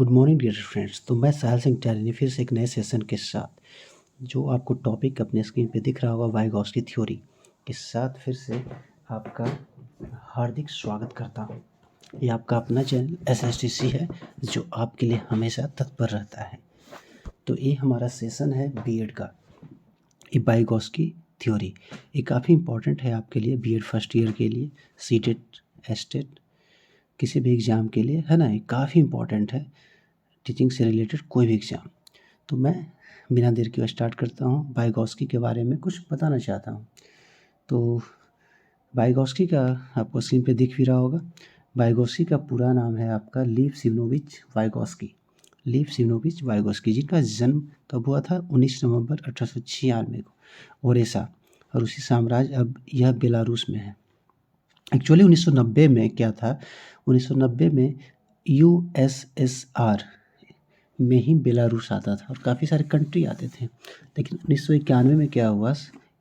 Good morning dear friends. तो मैं साहिल सिंह टैरिनी फिर से एक नए सेशन के साथ, जो आपको टॉपिक अपने स्क्रीन पे दिख रहा होगा, वाइगॉट्स्की थ्योरी के साथ फिर से आपका हार्दिक स्वागत करता हूँ। ये आपका अपना चैनल SSTC है, जो आपके लिए हमेशा तत्पर रहता है। तो ये हमारा सेशन है बीएड का, ये वाइगॉट्स्की थ्योरी। ये काफ़ी इंपॉर्टेंट है आपके लिए, बीएड फर्स्ट ईयर के लिए, सीटेट एस्टेट किसी भी एग्ज़ाम के लिए, है ना। ये काफ़ी इंपॉर्टेंट है, टीचिंग से रिलेटेड कोई भी एग्ज़ाम। तो मैं बिना देर के स्टार्ट करता हूँ। वाइगॉट्स्की के बारे में कुछ बताना चाहता हूँ। तो वाइगॉट्स्की का आपको स्क्रीन पे दिख भी रहा होगा। वाइगॉट्स्की का पूरा नाम है आपका लीव सिमोनोविच वाइगॉट्स्की। लीव सिमोनोविच वाइगॉट्स्की, जिनका जन्म कब हुआ था? 19 नवंबर 1896 को ओरेसा, और उसी साम्राज्य, अब यह बेलारूस में है। एक्चुअली 1990 में क्या था, 1990 में USSR में ही बेलारूस आता था और काफ़ी सारे कंट्री आते थे। लेकिन 1991 में क्या हुआ,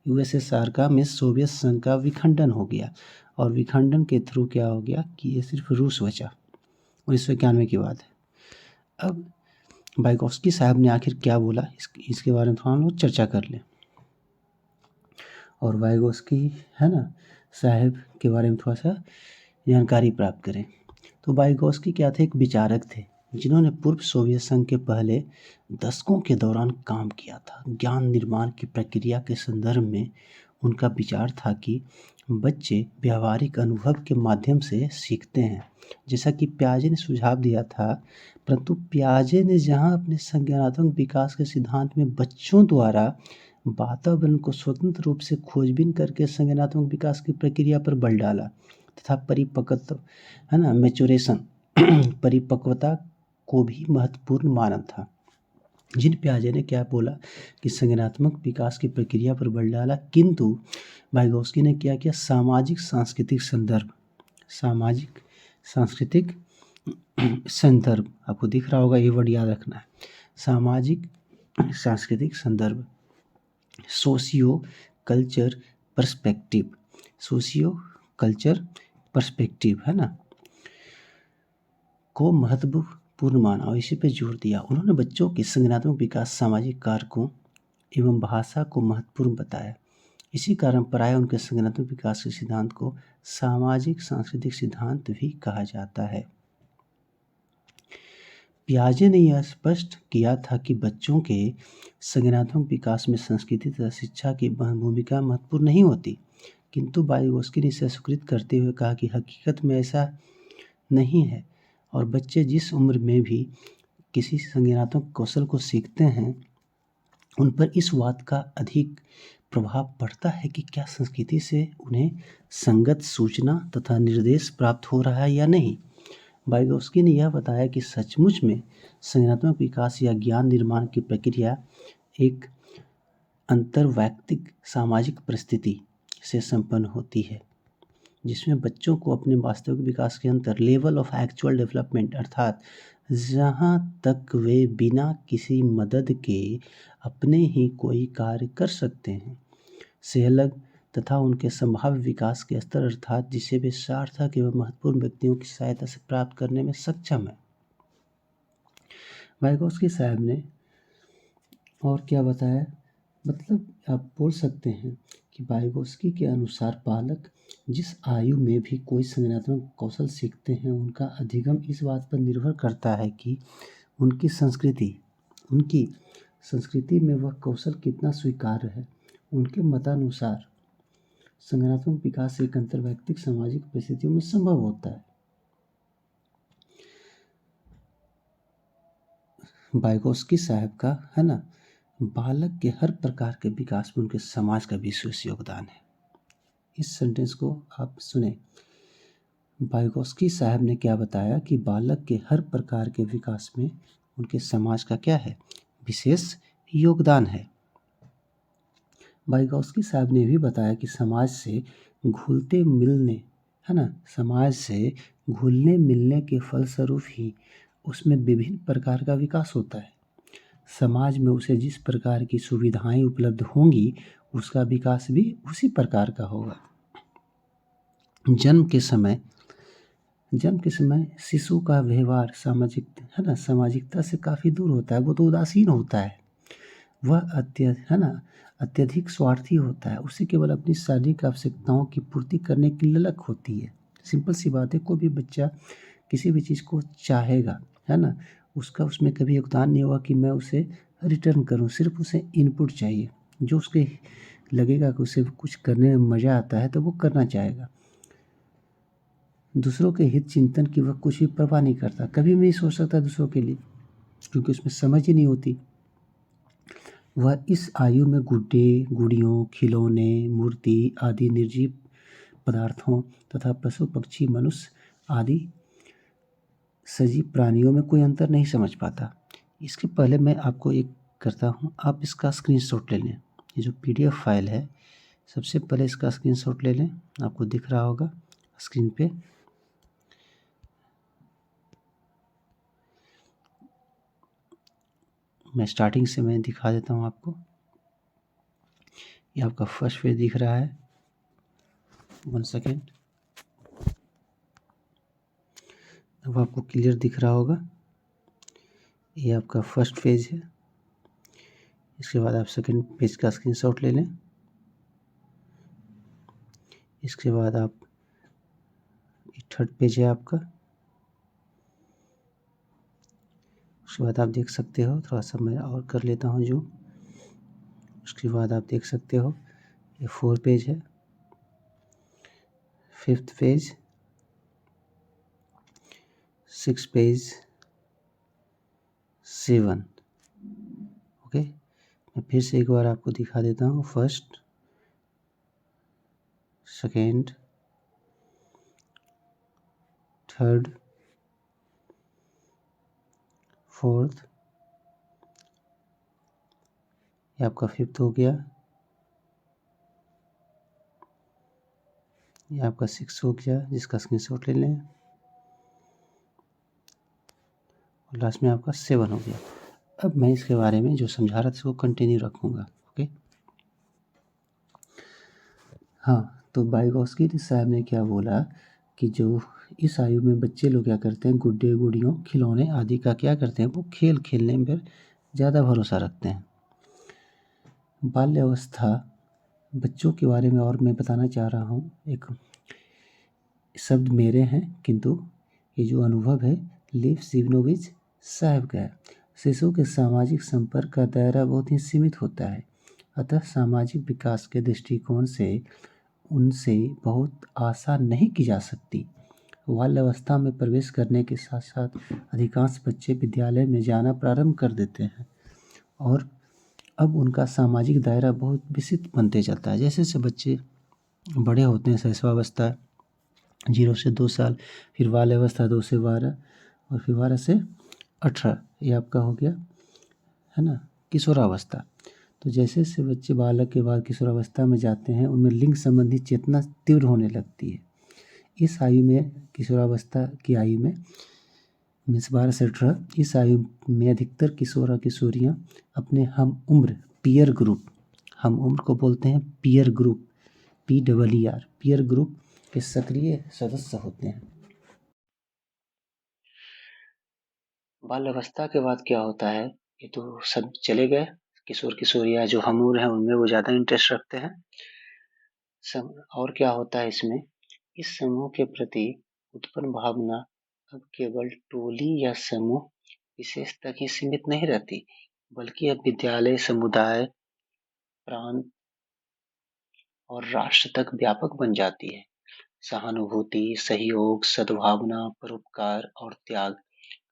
USSR का में सोवियत संघ का विखंडन हो गया, और विखंडन के थ्रू क्या हो गया कि ये सिर्फ रूस बचा। 1991 की बात है। अब वाइगॉट्स्की साहब ने आखिर क्या बोला, इसके बारे में थोड़ा हम लोग चर्चा कर लें, और वाइगॉट्स्की, है ना, साहब के बारे में थोड़ा सा जानकारी प्राप्त करें। तो वाइगॉट्स्की क्या थे? एक विचारक थे, जिन्होंने पूर्व सोवियत संघ के पहले दशकों के दौरान काम किया था। ज्ञान निर्माण की प्रक्रिया के संदर्भ में उनका विचार था कि बच्चे व्यावहारिक अनुभव के माध्यम से सीखते हैं, जैसा कि पियाजे ने सुझाव दिया था। परंतु पियाजे ने जहां अपने संज्ञानात्मक विकास के सिद्धांत में बच्चों द्वारा वातावरण को स्वतंत्र रूप से खोजबीन करके संज्ञानात्मक विकास की प्रक्रिया पर बल डाला तथा परिपक्वता, है ना, मैच्योरेशन परिपक्वता को भी महत्वपूर्ण माना था। जिन पियाजे ने क्या बोला कि संज्ञानात्मक विकास की प्रक्रिया पर बल डाला, किंतु वाइगॉट्स्की ने क्या किया? सामाजिक सांस्कृतिक संदर्भ, आपको दिख रहा होगा, ये वर्ड याद रखना है, सामाजिक सांस्कृतिक संदर्भ, सोशियो कल्चर पर्सपेक्टिव, है ना, को महत्वपूर्ण माना और इसी पे जोर दिया। उन्होंने बच्चों के संज्ञानात्मक विकास, सामाजिक कारकों एवं भाषा को महत्वपूर्ण बताया। इसी कारण प्रायः उनके संज्ञानात्मक विकास के सिद्धांत को सामाजिक सांस्कृतिक सिद्धांत भी कहा जाता है। पियाजे ने यह स्पष्ट किया था कि बच्चों के संज्ञानात्मक विकास में संस्कृति तथा शिक्षा की भूमिका महत्वपूर्ण नहीं होती, किंतु वाइगॉट्स्की ने इसे स्वीकृत करते हुए कहा कि हकीकत में ऐसा नहीं है, और बच्चे जिस उम्र में भी किसी संज्ञानात्मक कौशल को सीखते हैं, उन पर इस बात का अधिक प्रभाव पड़ता है कि क्या संस्कृति से उन्हें संगत सूचना तथा निर्देश प्राप्त हो रहा है या नहीं। वाइगॉट्स्की ने यह बताया कि सचमुच में संज्ञानात्मक विकास या ज्ञान निर्माण की प्रक्रिया एक अंतर्वैयक्तिक सामाजिक परिस्थिति से संपन्न होती है, जिसमें बच्चों को अपने वास्तविक विकास के अंतर, लेवल ऑफ एक्चुअल डेवलपमेंट, अर्थात जहाँ तक वे बिना किसी मदद के अपने ही कोई कार्य कर सकते हैं, से अलग, तथा उनके संभाव्य विकास के स्तर, अर्थात जिसे वे सार्थक एवं महत्वपूर्ण व्यक्तियों की सहायता से प्राप्त करने में सक्षम है। वाइगॉट्स्की साहब ने और क्या बताया, मतलब आप बोल सकते हैं कि वाइगॉट्स्की के अनुसार बालक जिस आयु में भी कोई संज्ञानात्मक कौशल सीखते हैं, उनका अधिगम इस बात पर निर्भर करता है कि उनकी संस्कृति में वह कौशल कितना स्वीकार्य है। उनके मतानुसार संज्ञानात्मक विकास एक अंतर्वैयक्तिक सामाजिक परिस्थितियों में संभव होता है। वाइगॉट्स्की साहब का, है ना, बालक के हर प्रकार के विकास में उनके समाज का विशेष योगदान है। इस सेंटेंस को आप सुने। वाइगॉट्स्की साहब ने क्या बताया कि बालक के हर प्रकार के विकास में उनके समाज का क्या है? विशेष योगदान है। वाइगॉट्स्की साहब ने भी बताया कि समाज से घुलते मिलने, है ना, समाज से घुलने मिलने के फलस्वरूप ही उसमें विभिन्न प्रकार का विकास होता है। समाज में उसे जिस प्रकार की सुविधाएं उपलब्ध होंगी, उसका विकास भी उसी प्रकार का होगा। जन्म के समय जन्म के समय शिशु का व्यवहार सामाजिकता से काफ़ी दूर होता है, वो तो उदासीन होता है। वह अत्यधिक स्वार्थी होता है, उसे केवल अपनी शारीरिक आवश्यकताओं की पूर्ति करने की ललक होती है। सिंपल सी बात है, कोई भी बच्चा किसी भी चीज़ को चाहेगा, है ना? उसका उसमें कभी योगदान नहीं होगा कि मैं उसे रिटर्न करूँ, सिर्फ़ उसे इनपुट चाहिए। जो उसके लगेगा कि उसे कुछ करने में मज़ा आता है, तो वो करना चाहेगा। दूसरों के हित चिंतन की वह कुछ भी परवाह नहीं करता, कभी भी नहीं सोच सकता दूसरों के लिए, क्योंकि उसमें समझ ही नहीं होती। वह इस आयु में गुड्डे, गुड़ियों, खिलौने, मूर्ति आदि निर्जीव पदार्थों तथा पशु, पक्षी, मनुष्य आदि सजीव प्राणियों में कोई अंतर नहीं समझ पाता। इसके पहले मैं आपको एक करता हूँ, आप इसका स्क्रीनशॉट ले लें। ये जो पीडीएफ फाइल है, सबसे पहले इसका स्क्रीनशॉट ले लें, आपको दिख रहा होगा स्क्रीन पे। मैं स्टार्टिंग से मैं दिखा देता हूँ आपको। ये आपका फर्स्ट पेज दिख रहा है, 1 सेकेंड। अब आपको क्लियर दिख रहा होगा, ये आपका फर्स्ट पेज है। इसके बाद आप सेकंड पेज का स्क्रीनशॉट ले लें। इसके बाद आप थर्ड पेज है आपका, उसके बाद आप देख सकते हो, थोड़ा सा मैं और कर लेता हूँ जो। उसके बाद आप देख सकते हो ये 4 पेज है, 5th पेज, 6 पेज, 7। ओके, मैं फिर से एक बार आपको दिखा देता हूँ। फर्स्ट, सेकेंड, थर्ड, फोर्थ, ये आपका 5th हो गया, ये आपका 6 हो गया जिसका स्क्रीनशॉट ले लें, और लास्ट में आपका 7 हो गया। अब मैं इसके बारे में जो समझा रहा था उसको कंटिन्यू रखूँगा। ओके, हाँ, तो वाइगोत्स्की साहब ने क्या बोला कि जो इस आयु में बच्चे लोग क्या करते हैं, गुड्डे, गुड़ियों, खिलौने आदि का क्या करते हैं, वो खेल खेलने में ज़्यादा भरोसा रखते हैं। बाल्यावस्था बच्चों के बारे में और मैं बताना चाह रहा हूँ। एक शब्द मेरे हैं, किंतु ये जो अनुभव है लीव सिवनोविच साहब का है। शिशु के सामाजिक संपर्क का दायरा बहुत ही सीमित होता है, अतः सामाजिक विकास के दृष्टिकोण से उनसे बहुत आशा नहीं की जा सकती। बाल्यावस्था में प्रवेश करने के साथ साथ अधिकांश बच्चे विद्यालय में जाना प्रारंभ कर देते हैं और अब उनका सामाजिक दायरा बहुत विस्तृत बनते जाता है। जैसे जैसे बच्चे बड़े होते हैं, शैशवावस्था 0 से 2 साल, फिर बाल्यावस्था 2 से 12 और फिर 12 से 18, ये आपका हो गया, है ना, किशोरावस्था। तो जैसे जैसे बच्चे बालक के बाद किशोरावस्था में जाते हैं, उनमें लिंग संबंधी चेतना तीव्र होने लगती है। इस आयु में, किशोरावस्था की आयु में, मीन्स 12 से 18, इस आयु में अधिकतर किशोर और किशोरियाँ अपने हम उम्र को बोलते हैं peer group, PEER, peer group के सक्रिय सदस्य होते हैं। बाल्यावस्था के बाद क्या होता है, ये तो सब चले गए। किशोर किशोरियाँ जो हम उम्र हैं उनमें वो ज़्यादा इंटरेस्ट रखते हैं। और क्या होता है इसमें, इस समूह के प्रति उत्पन्न भावना अब केवल टोली या समूह विशेष तक ही सीमित नहीं रहती, बल्कि अब विद्यालय, समुदाय, प्रांत और राष्ट्र तक व्यापक बन जाती है। सहानुभूति, सहयोग, सद्भावना, परोपकार और त्याग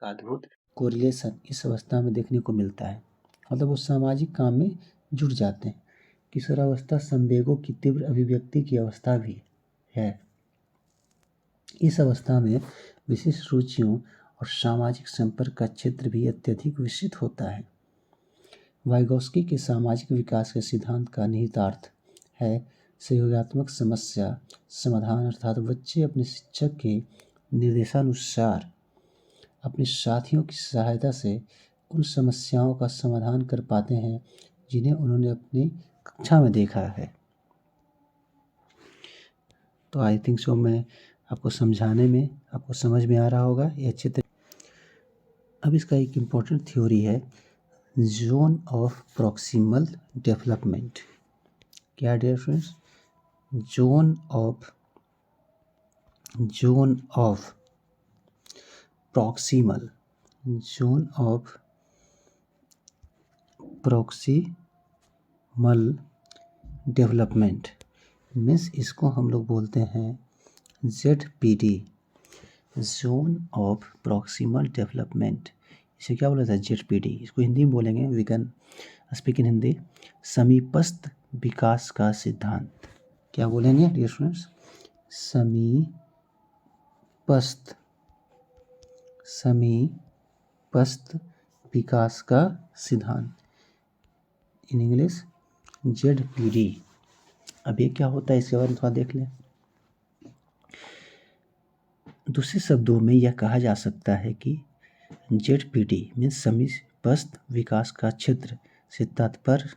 का अद्भुत कोरिलेशन इस अवस्था में देखने को मिलता है। मतलब वो सामाजिक काम में जुट जाते हैं। किशोरावस्था संवेगों की तीव्र अभिव्यक्ति की अवस्था भी है। इस अवस्था में विशिष्ट रुचियों और सामाजिक संपर्क का क्षेत्र भी अत्यधिक विकसित होता है। वाइगोत्स्की के सामाजिक विकास के सिद्धांत का निहितार्थ है सहयोगात्मक समस्या समाधान, अर्थात बच्चे अपने शिक्षक के निर्देशानुसार अपने साथियों की सहायता से उन समस्याओं का समाधान कर पाते हैं जिन्हें उन्होंने अपनी कक्षा में देखा है। तो आई थिंक सो मैं आपको समझाने में आपको समझ में आ रहा होगा ये अच्छे तरीके। अब इसका एक इम्पोर्टेंट थ्योरी है जोन ऑफ प्रॉक्सिमल डेवलपमेंट। क्या dear friends? Zone of proximal zone of proximal development means इसको हम लोग बोलते हैं ZPD, zone of proximal development. इसे क्या बोला था? ZPD। इसको हिंदी में बोलेंगे, we can speak in Hindi, समीपस्थ विकास का सिद्धांत। क्या बोलेंगे डियर फ्रेंड्स? समीपस्थ विकास का सिद्धांत, इन इंग्लिश ZPD। अब ये क्या होता है इसके बारे में थोड़ा देख लें। दूसरे शब्दों में यह कहा जा सकता है कि ZPD मीन्स समीपस्थ विकास का क्षेत्र से तात्पर्य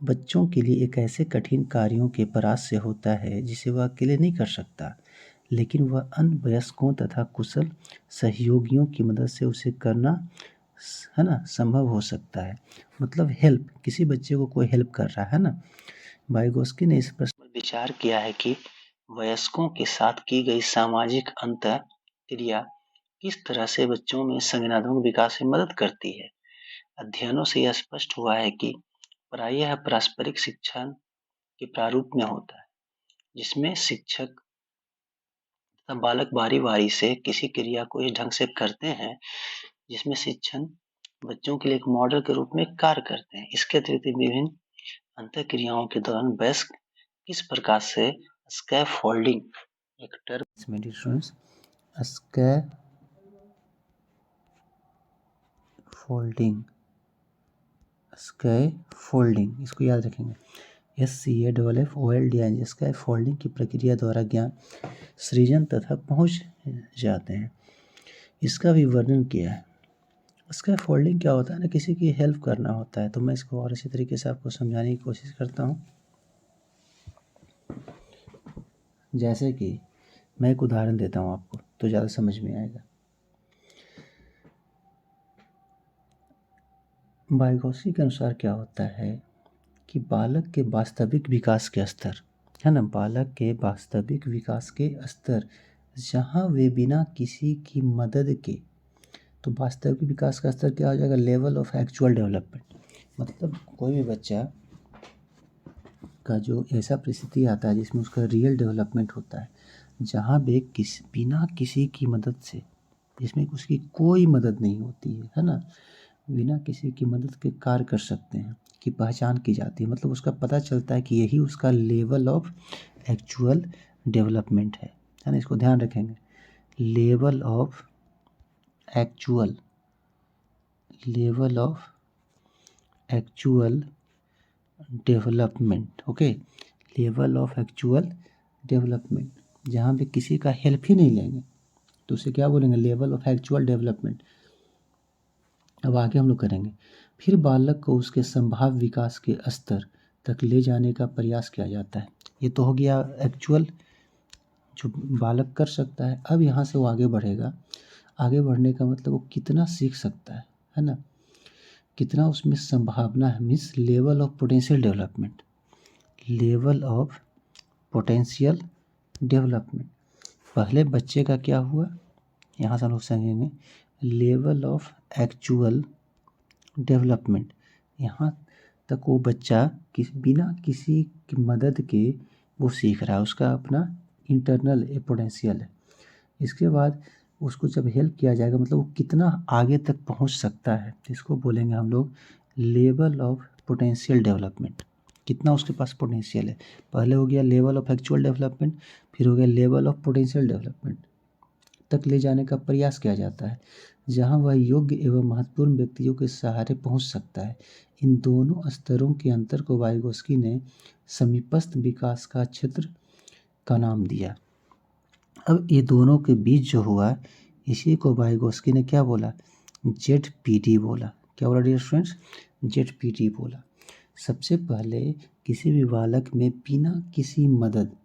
बच्चों के लिए एक ऐसे कठिन कार्यों के प्रयास से होता है जिसे वह अकेले नहीं कर सकता, लेकिन वह अन्य वयस्कों तथा कुशल सहयोगियों की मदद से उसे करना है ना संभव हो सकता है। मतलब हेल्प, किसी बच्चे को कोई हेल्प कर रहा है ना। वाइगोस्की ने इस प्रश्न पर विचार किया है कि वयस्कों के साथ की गई सामाजिक अंतःक्रिया किस तरह से बच्चों में संज्ञानात्मक विकास में मदद करती है। अध्ययनों से यह स्पष्ट हुआ है कि प्रायः यह पारस्परिक शिक्षा के प्रारूप में होता है, जिसमें शिक्षक तथा बालक बारी बारी से किसी क्रिया को इस ढंग से करते हैं जिसमें शिक्षण बच्चों के लिए एक मॉडल के रूप में कार्य करते हैं। इसके अतिरिक्त विभिन्न अंतःक्रियाओं के दौरान वयस्क किस प्रकार से स्कैफोल्डिंग, एक टर्म स्कैफोल्डिंग, इसको याद रखेंगे, SCAFFOLDING, स्कैफोल्डिंग की प्रक्रिया द्वारा ज्ञान सृजन तथा पहुंच जाते हैं। इसका भी वर्णन किया है। स्कैफोल्डिंग क्या होता है ना, किसी की हेल्प करना होता है। तो मैं इसको और अच्छी तरीके से आपको समझाने की कोशिश करता हूँ। जैसे कि मैं एक उदाहरण देता हूँ आपको तो ज़्यादा समझ में आएगा। वाइगोस्की के अनुसार क्या होता है कि बालक के वास्तविक विकास के स्तर है ना, बालक के वास्तविक विकास के स्तर जहाँ वे बिना किसी की मदद के, तो वास्तविक विकास का स्तर क्या हो जाएगा? Level of actual development. मतलब कोई भी बच्चा का जो ऐसा परिस्थिति आता है जिसमें उसका रियल डेवलपमेंट होता है, जहाँ वे बिना किसी की मदद से, जिसमें उसकी कोई मदद नहीं होती है ना, बिना किसी की मदद के कार्य कर सकते हैं, की पहचान की जाती है। मतलब उसका पता चलता है कि यही उसका लेवल ऑफ एक्चुअल डेवलपमेंट है ना। इसको ध्यान रखेंगे, level of actual development. Okay, level of actual development, जहाँ पे किसी का हेल्प ही नहीं लेंगे तो उसे क्या बोलेंगे? Level of actual development. अब आगे हम लोग करेंगे। फिर बालक को उसके संभाव्य विकास के स्तर तक ले जाने का प्रयास किया जाता है। ये तो हो गया एक्चुअल जो बालक कर सकता है। अब यहाँ से वो आगे बढ़ेगा। आगे बढ़ने का मतलब वो कितना सीख सकता है ना, कितना उसमें संभावना है, means level of potential development. Level of potential development, पहले बच्चे का क्या हुआ, यहाँ से हम लोग समझेंगे लेवल ऑफ एक्चुअल डेवलपमेंट। यहाँ तक वो बच्चा बिना किसी की मदद के वो सीख रहा है, उसका अपना इंटरनल पोटेंशियल है। इसके बाद उसको जब हेल्प किया जाएगा मतलब वो कितना आगे तक पहुँच सकता है, इसको बोलेंगे हम लोग लेवल ऑफ पोटेंशियल डेवलपमेंट। कितना उसके पास पोटेंशियल है। पहले हो गया लेवल ऑफ एक्चुअल डेवलपमेंट, फिर हो गया लेवल ऑफ पोटेंशियल डेवलपमेंट तक ले जाने का प्रयास किया जाता है, जहां वह योग्य एवं महत्वपूर्ण व्यक्तियों के सहारे पहुंच सकता है। इन दोनों स्तरों के अंतर को वाइगोस्की ने समीपस्थ विकास का क्षेत्र का नाम दिया। अब ये दोनों के बीच जो हुआ इसी को वाइगोस्की ने क्या बोला? ZPD बोला। क्या बोला डियर फ्रेंड्स? ZPD बोला। सबसे पहले किसी भी बालक में बिना किसी मदद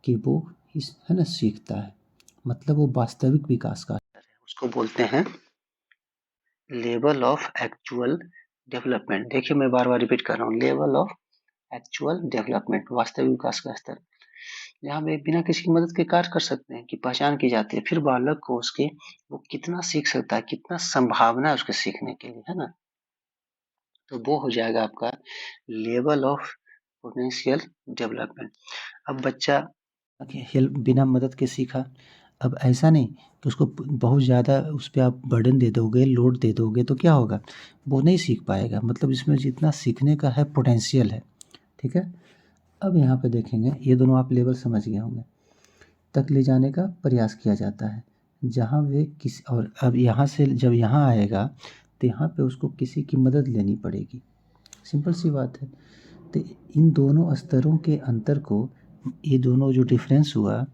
कि वो इस है ना सीखता है, मतलब वो वास्तविक विकास का स्तर है, उसको बोलते हैं लेवल ऑफ एक्चुअल डेवलपमेंट। देखिए मैं बार बार रिपीट कर रहा हूँ, लेवल ऑफ एक्चुअल डेवलपमेंट, वास्तविक विकास का स्तर, जहाँ पे बिना किसी की मदद के कार्य कर सकते हैं की पहचान की जाती है। फिर बालक को उसके वो कितना सीख सकता है, कितना संभावना है उसके सीखने के लिए, है ना, तो वो हो जाएगा आपका लेवल ऑफ पोटेंशियल डेवलपमेंट। अब बच्चा हेल्प बिना मदद के सीखा, अब ऐसा नहीं कि उसको बहुत ज़्यादा उस पर आप बर्डन दे दोगे, लोड दे दोगे तो क्या होगा, वो नहीं सीख पाएगा। मतलब इसमें जितना सीखने का है पोटेंशियल है, ठीक है। अब यहाँ पे देखेंगे, ये दोनों आप लेवल समझ गए होंगे, तक ले जाने का प्रयास किया जाता है जहाँ वे किसी, और अब यहाँ से जब यहाँ आएगा तो यहाँ पे उसको किसी की मदद लेनी पड़ेगी, सिंपल सी बात है। तो इन दोनों स्तरों के अंतर को, ये दोनों जो डिफरेंस हुआ,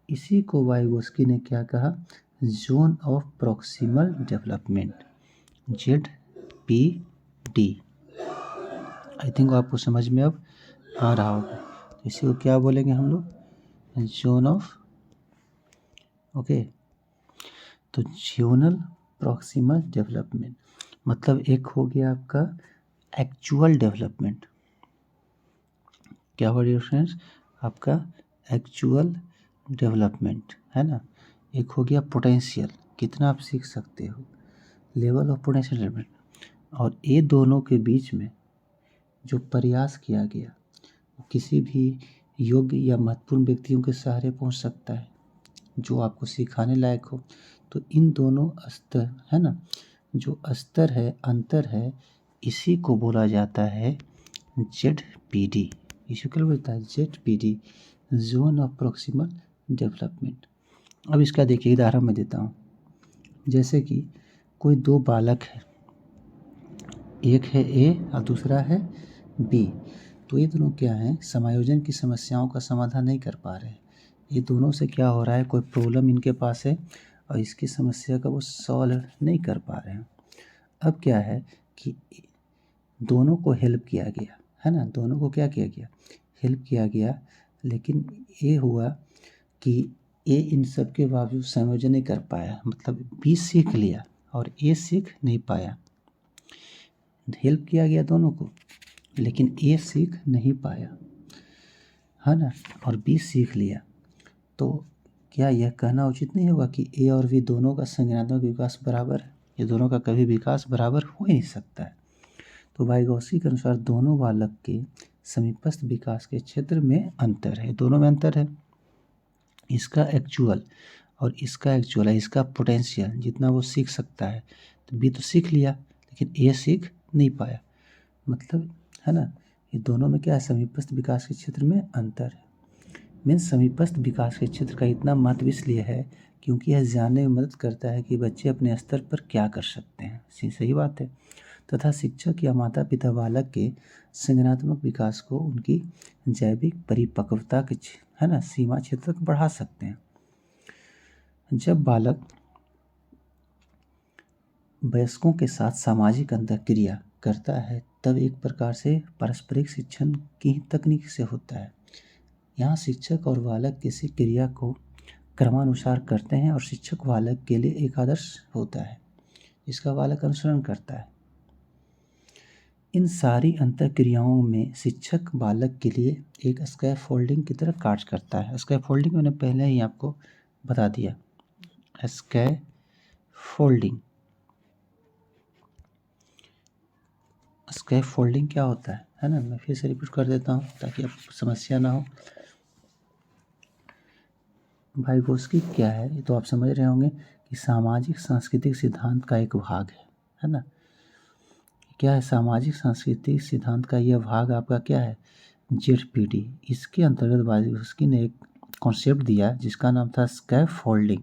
इसी को वाइगोस्की ने क्या कहा, zone of proximal development, ZPD। I think आपको समझ में अब आ रहा होगा। इसी को क्या बोलेंगे हम लोग, जोन ऑफ, ओके, तो जोनल प्रॉक्सिमल डेवलपमेंट, मतलब एक हो गया आपका एक्चुअल डेवलपमेंट, क्या हुआ डियर फ्रेंड्स, आपका एक्चुअल डेवलपमेंट है ना। एक हो गया पोटेंशियल, कितना आप सीख सकते हो, लेवल ऑफ पोटेंशियल डेवलपमेंट। और ये दोनों के बीच में जो प्रयास किया गया वो किसी भी योग्य या महत्वपूर्ण व्यक्तियों के सहारे पहुंच सकता है जो आपको सिखाने लायक हो। तो इन दोनों स्तर है ना, जो स्तर है, अंतर है, इसी को बोला जाता है ZPD। इसी को बोलता है ZPD, zone of proximal development. अब इसका देखिए उदाहरण मैं देता हूँ, जैसे कि कोई दो बालक है, एक है A और दूसरा है B, तो ये दोनों क्या हैं, समायोजन की समस्याओं का समाधान नहीं कर पा रहे हैं। ये दोनों से क्या हो रहा है, कोई प्रॉब्लम इनके पास है और इसकी समस्या का वो सॉल्व नहीं कर पा रहे हैं। अब क्या है कि दोनों को हेल्प किया गया, है ना, दोनों को क्या किया गया, हेल्प किया गया, लेकिन ये हुआ कि ए इन सब के बावजूद संयोजन नहीं कर पाया, मतलब बी सीख लिया और ए सीख नहीं पाया। हेल्प किया गया दोनों को, लेकिन ए सीख नहीं पाया, है ना, और बी सीख लिया। तो क्या यह कहना उचित नहीं होगा कि ए और बी दोनों का संज्ञानात्मक विकास बराबर है, ये दोनों का कभी विकास बराबर हो ही नहीं सकता है। तो वाइगोत्स्की के अनुसार दोनों बालक के समीपस्थ विकास के क्षेत्र में अंतर है, दोनों में अंतर है। इसका एक्चुअल और इसका एक्चुअल है, इसका पोटेंशियल जितना वो सीख सकता है, तो बी तो सीख लिया लेकिन ए सीख नहीं पाया, मतलब है ना, ये दोनों में क्या है, समीपस्थ विकास के क्षेत्र में अंतर है। मीन्स समीपस्थ विकास के क्षेत्र का इतना महत्व इसलिए है क्योंकि यह जानने में मदद करता है कि बच्चे अपने स्तर पर क्या कर सकते हैं, सही बात है, तथा शिक्षक या माता पिता बालक के संज्ञानात्मक विकास को उनकी जैविक परिपक्वता के है ना सीमा क्षेत्र तक बढ़ा सकते हैं। जब बालक वयस्कों के साथ सामाजिक अंतःक्रिया करता है तब एक प्रकार से पारस्परिक शिक्षण की तकनीक से होता है। यहाँ शिक्षक और बालक किसी क्रिया को क्रमानुसार करते हैं और शिक्षक बालक के लिए एक आदर्श होता है जिसका बालक अनुसरण करता है। इन सारी अंतःक्रियाओं में शिक्षक बालक के लिए एक स्कैफोल्डिंग की तरह कार्य करता है। स्कैफोल्डिंग मैंने पहले ही आपको बता दिया, स्कैफोल्डिंग, स्कैफोल्डिंग क्या होता है ना, मैं फिर से रिपीट कर देता हूँ ताकि आपको समस्या ना हो। वाइगोत्स्की क्या है ये तो आप समझ रहे होंगे कि सामाजिक सांस्कृतिक सिद्धांत का एक भाग है ना। क्या है, सामाजिक सांस्कृतिक सिद्धांत का यह भाग आपका क्या है, ZPD। इसके अंतर्गत वाइगोत्स्की ने एक कॉन्सेप्ट दिया जिसका नाम था स्कैफोल्डिंग।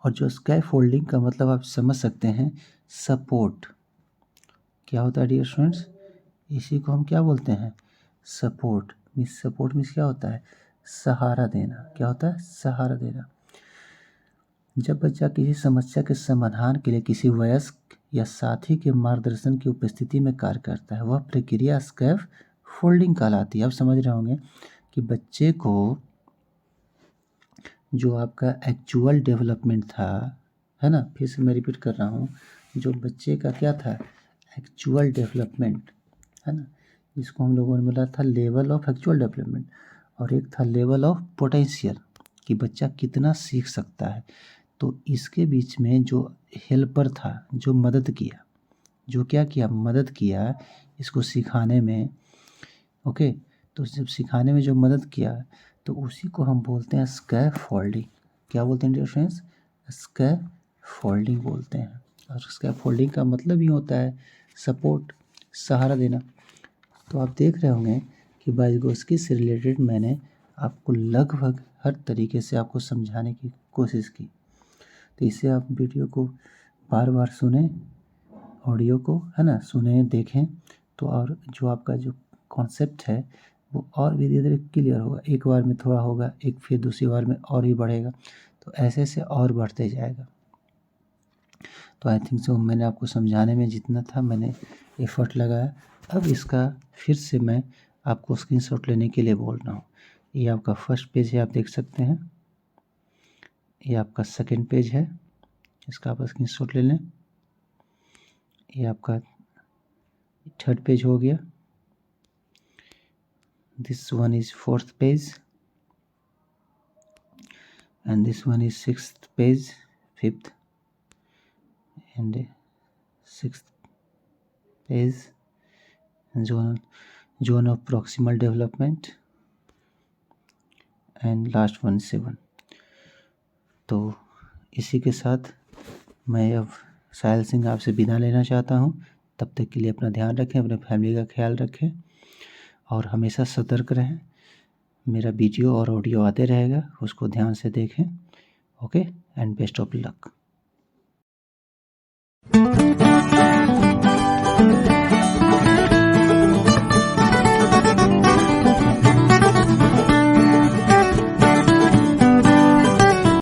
और जो स्कैफोल्डिंग का मतलब आप समझ सकते हैं, सपोर्ट। क्या होता है डियर स्टूडेंट्स, इसी को हम क्या बोलते हैं, सपोर्ट। सपोर्ट मीन्स क्या होता है, सहारा देना। क्या होता है, सहारा देना। जब बच्चा किसी समस्या के समाधान के लिए किसी वयस्क या साथी के मार्गदर्शन की उपस्थिति में कार्य करता है, वह प्रक्रिया स्कैफोल्डिंग कहलाती है। आप समझ रहे होंगे कि बच्चे को जो आपका एक्चुअल डेवलपमेंट था, है ना, फिर से मैं रिपीट कर रहा हूँ, जो बच्चे का क्या था, एक्चुअल डेवलपमेंट, है ना, जिसको हम लोगों ने बोला था लेवल ऑफ एक्चुअल डेवलपमेंट, और एक था लेवल ऑफ पोटेंशियल, कि बच्चा कितना सीख सकता है। तो इसके बीच में जो हेल्पर था, जो मदद किया, जो क्या किया, मदद किया इसको सिखाने में, ओके। तो जब सिखाने में जो मदद किया, तो उसी को हम बोलते हैं स्कैफोल्डिंग। क्या बोलते हैं डियर फ्रेंड्स, स्कैफोल्डिंग बोलते हैं। और स्कैफोल्डिंग का मतलब ही होता है सपोर्ट, सहारा देना। तो आप देख रहे होंगे कि वाइगोत्स्की से रिलेटेड मैंने आपको लगभग हर तरीके से आपको समझाने की कोशिश की। तो इससे आप वीडियो को बार बार सुने, ऑडियो को, है ना, सुने, देखें, तो और जो आपका जो कॉन्सेप्ट है वो और भी धीरे धीरे क्लियर होगा। एक बार में थोड़ा होगा, एक फिर दूसरी बार में और ही बढ़ेगा, तो ऐसे ऐसे और बढ़ते जाएगा। तो आई थिंक सो मैंने आपको समझाने में जितना था मैंने एफर्ट लगाया। अब इसका फिर से मैं आपको स्क्रीनशॉट लेने के लिए बोल रहा हूँ। ये आपका फर्स्ट पेज है, आप देख सकते हैं। ये आपका सेकंड पेज है, इसका आप स्क्रीनशॉट ले लें। ये आपका थर्ड पेज हो गया। This one is fourth page, and this one is sixth page, fifth and sixth page, zone of proximal development, and last one 7। तो इसी के साथ मैं अब साहिल सिंह आपसे विदा लेना चाहता हूँ। तब तक के लिए अपना ध्यान रखें, अपने फैमिली का ख्याल रखें और हमेशा सतर्क रहें। मेरा वीडियो और ऑडियो आते रहेगा, उसको ध्यान से देखें। Okay, and best of luck.